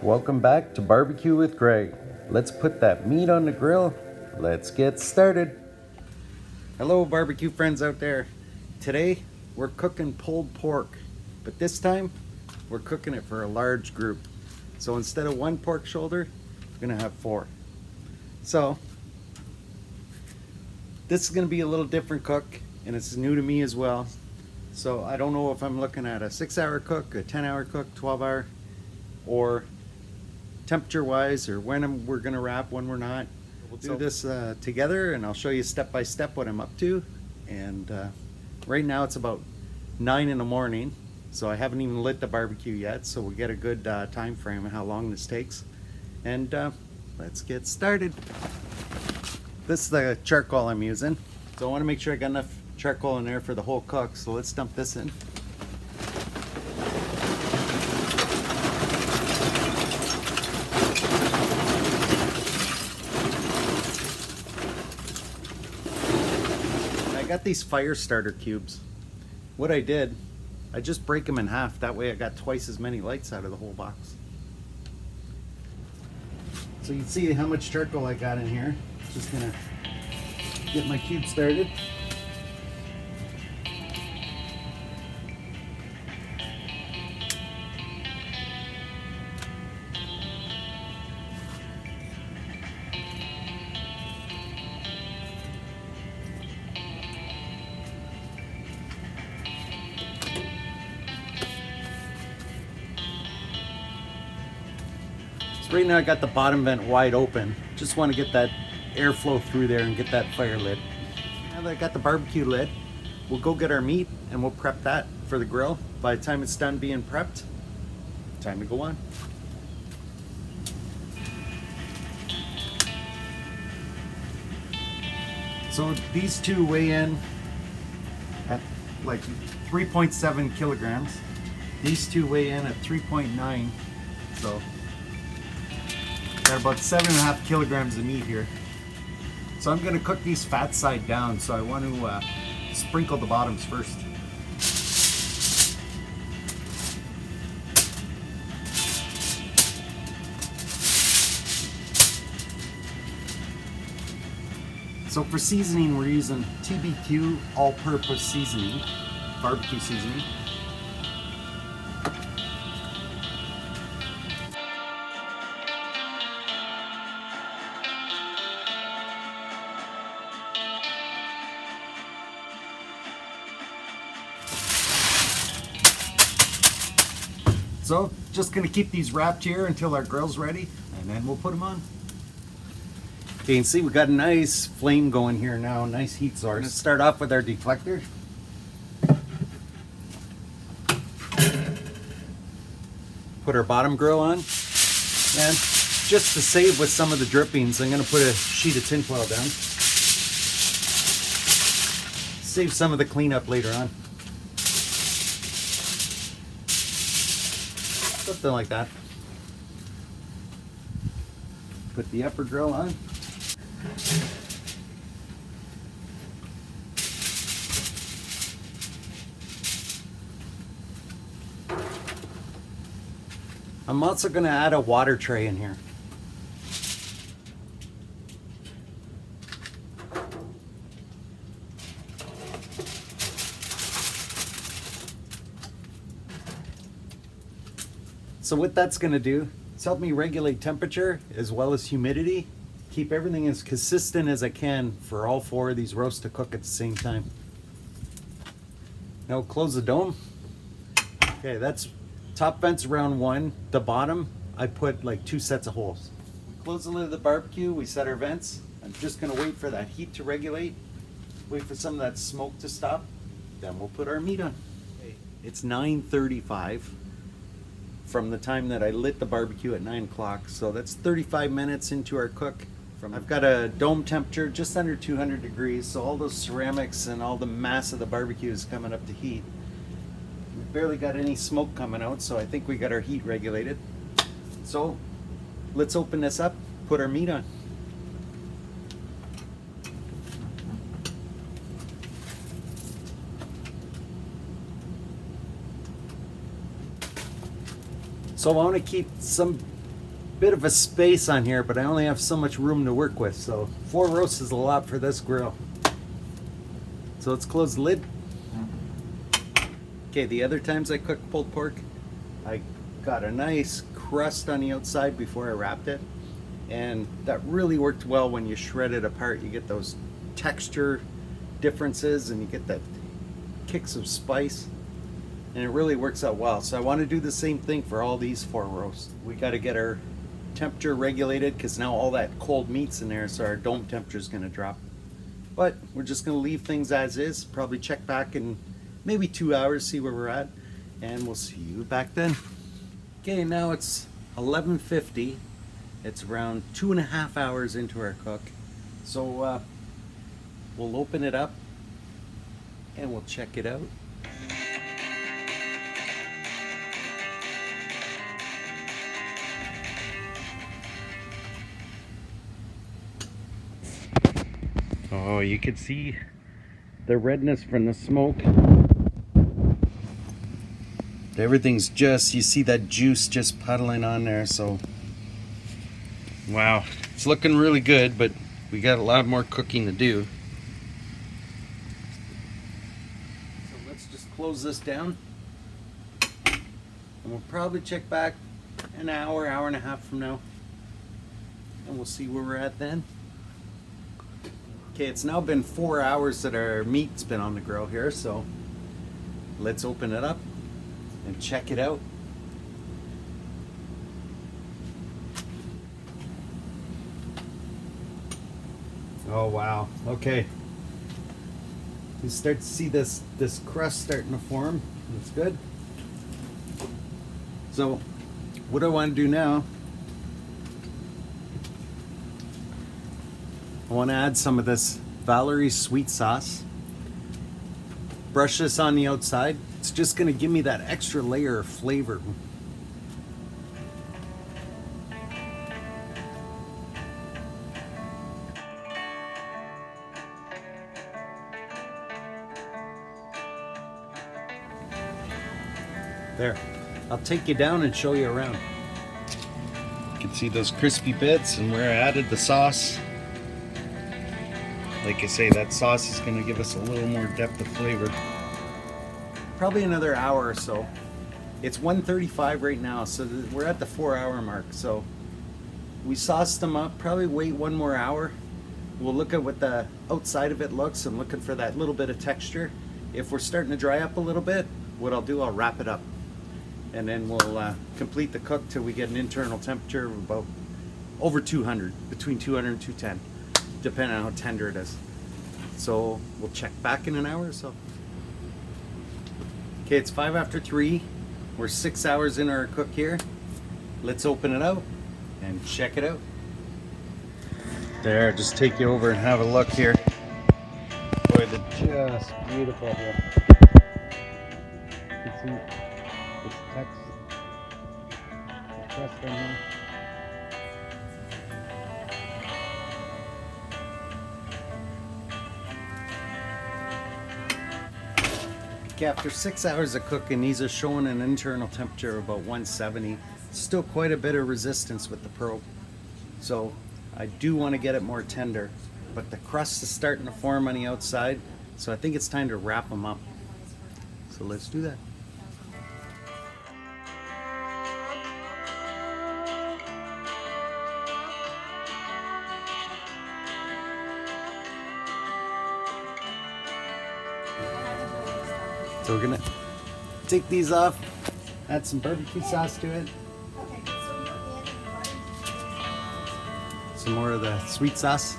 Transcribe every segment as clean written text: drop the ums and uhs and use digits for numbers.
Welcome back to Barbecue with Greg. Let's put that meat on the grill. Let's get started. Hello barbecue friends out there. Today we're cooking pulled pork, but this time we're cooking it for a large group. So instead of one pork shoulder, we're gonna have 4. So this is gonna be a little different cook, and it's new to me as well. So I don't know if I'm looking at a 6-hour cook, a 10-hour cook, 12-hour, or temperature wise, or when we're gonna wrap, when we're not. We'll do this together, and I'll show you step by step what I'm up to. And right now it's about 9 in the morning, so I haven't even lit the barbecue yet, so we'll get a good time frame of how long this takes. And let's get started. This is the charcoal I'm using, so I want to make sure I got enough charcoal in there for the whole cook, so let's dump this in. I got these fire starter cubes. What I did, I just break them in half, that way I got twice as many lights out of the whole box. So you can see how much charcoal I got in here. Just gonna get my cube started. Right now I got the bottom vent wide open. Just want to get that airflow through there and get that fire lit. Now that I got the barbecue lit, we'll go get our meat and we'll prep that for the grill. By the time it's done being prepped, time to go on. So these two weigh in at like 3.7 kilograms. These two weigh in at 3.9. So got about 7.5 kilograms of meat here. So I'm going to cook these fat side down, so I want to sprinkle the bottoms first. So for seasoning, we're using TBQ all-purpose seasoning, barbecue seasoning. So just gonna keep these wrapped here until our grill's ready, and then we'll put them on. Okay, you can see we got a nice flame going here now, nice heat source. Let's start off with our deflector. Put our bottom grill on, and just to save with some of the drippings, I'm gonna put a sheet of tinfoil down. Save some of the cleanup later on. Something like that. Put the upper grill on. I'm also going to add a water tray in here. So what that's going to do is help me regulate temperature as well as humidity, keep everything as consistent as I can for all 4 of these roasts to cook at the same time. Now close the dome. Okay, that's top vent's around 1. The bottom, I put like 2 sets of holes. Close the lid of the barbecue, we set our vents. I'm just going to wait for that heat to regulate, wait for some of that smoke to stop, then we'll put our meat on. Okay, it's 9:35. From the time that I lit the barbecue at 9 o'clock. So that's 35 minutes into our cook. I've got a dome temperature just under 200 degrees, so all those ceramics and all the mass of the barbecue is coming up to heat. We've barely got any smoke coming out, so I think we got our heat regulated. So let's open this up, put our meat on. So I want to keep some bit of a space on here, but I only have so much room to work with, so 4 roasts is a lot for this grill. So let's close the lid. Okay, the other times I cook pulled pork, I got a nice crust on the outside before I wrapped it, and that really worked well when you shred it apart. You get those texture differences and you get that kicks of spice, and it really works out well. So I want to do the same thing for all these 4 roasts. We got to get our temperature regulated because now all that cold meat's in there, so our dome temperature is going to drop. But we're just going to leave things as is, probably check back in maybe 2 hours, see where we're at, and we'll see you back then. Okay, now it's 11:50. It's around 2.5 hours into our cook. So we'll open it up and we'll check it out. Oh, you can see the redness from the smoke. Everything's just, you see that juice just puddling on there, so wow, it's looking really good, but we got a lot more cooking to do. So let's just close this down, and we'll probably check back an hour, hour and a half from now, and we'll see where we're at then. Okay, it's now been 4 hours that our meat's been on the grill here, so let's open it up and check it out. Oh wow, okay. You start to see this crust starting to form. That's good. So what I want to do now, I want to add some of this Valerie's sweet sauce. Brush this on the outside. It's just going to give me that extra layer of flavor. There. I'll take you down and show you around. You can see those crispy bits and where I added the sauce. Like I say, that sauce is going to give us a little more depth of flavor. Probably another hour or so. It's 1:35 right now, so we're at the 4-hour mark. So we sauced them up. Probably wait 1 more hour. We'll look at what the outside of it looks. I'm looking for that little bit of texture. If we're starting to dry up a little bit, what I'll do, I'll wrap it up, and then we'll complete the cook till we get an internal temperature of about over 200, between 200 and 210, depending on how tender it is. So we'll check back in an hour or so. Okay, it's 5 after 3. We're 6 hours in our cook here. Let's open it out and check it out. There, just take you over and have a look here. Boy, they're just beautiful here. You can see this text, the crust on here. After 6 hours of cooking, these are showing an internal temperature of about 170. Still quite a bit of resistance with the probe. So I do want to get it more tender, but the crust is starting to form on the outside, so I think it's time to wrap them up. So let's do that. So we're gonna take these off, add some barbecue sauce to it. Some more of the sweet sauce.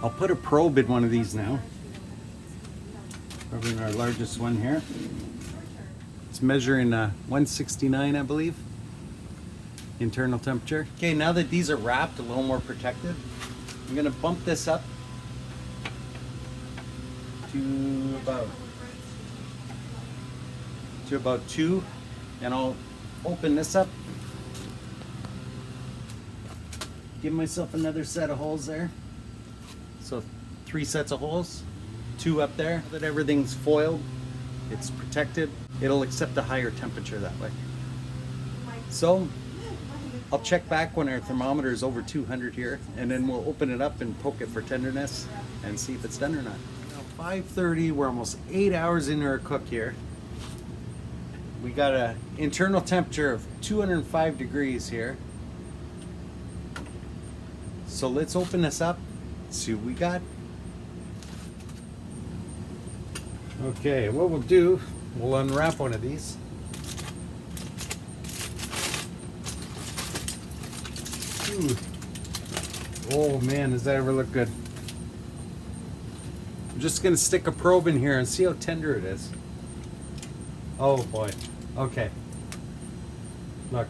I'll put a probe in one of these now. Probably our largest one here. It's measuring 169, I believe, internal temperature. Okay, now that these are wrapped, a little more protected, I'm gonna bump this up to about 2, and I'll open this up give myself another set of holes there. So 3 sets of holes, 2 up there, that everything's foiled, it's protected. It'll accept a higher temperature that way. So I'll check back when our thermometer is over 200 here, and then we'll open it up and poke it for tenderness and see if it's done or not. Now 5:30, we're almost 8 hours into our cook here. We got an internal temperature of 205 degrees here. So let's open this up, see what we got. Okay, what we'll do, we'll unwrap one of these. Ooh. Oh man, does that ever look good? I'm just gonna stick a probe in here and see how tender it is. Oh boy. Okay. Look.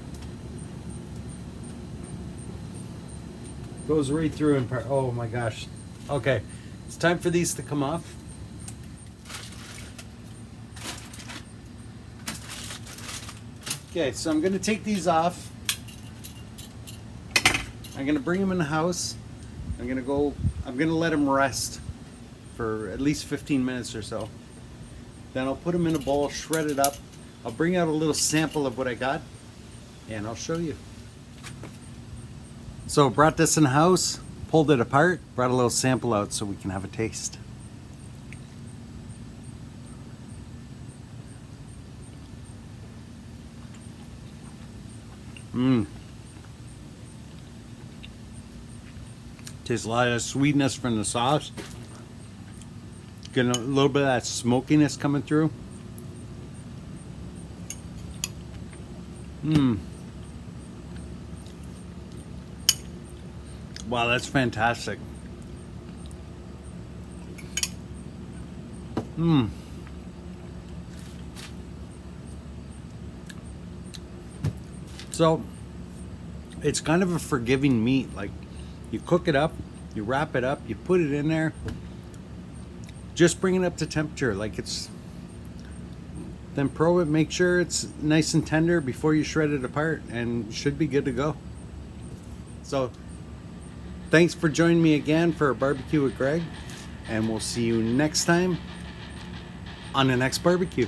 Goes right through and oh my gosh. Okay. It's time for these to come off. Okay, so I'm gonna take these off. I'm gonna bring them in the house. I'm gonna let them rest for at least 15 minutes or so. Then I'll put them in a bowl, shred it up. I'll bring out a little sample of what I got, and I'll show you. So brought this in the house, pulled it apart, brought a little sample out so we can have a taste. Tastes a lot of sweetness from the sauce. Getting a little bit of that smokiness coming through. Wow, that's fantastic. So it's kind of a forgiving meat. Like, you cook it up, you wrap it up, you put it in there, just bring it up to temperature. Like, it's, then probe it, make sure it's nice and tender before you shred it apart, and should be good to go. So thanks for joining me again for a barbecue with Greg, and we'll see you next time on the next barbecue.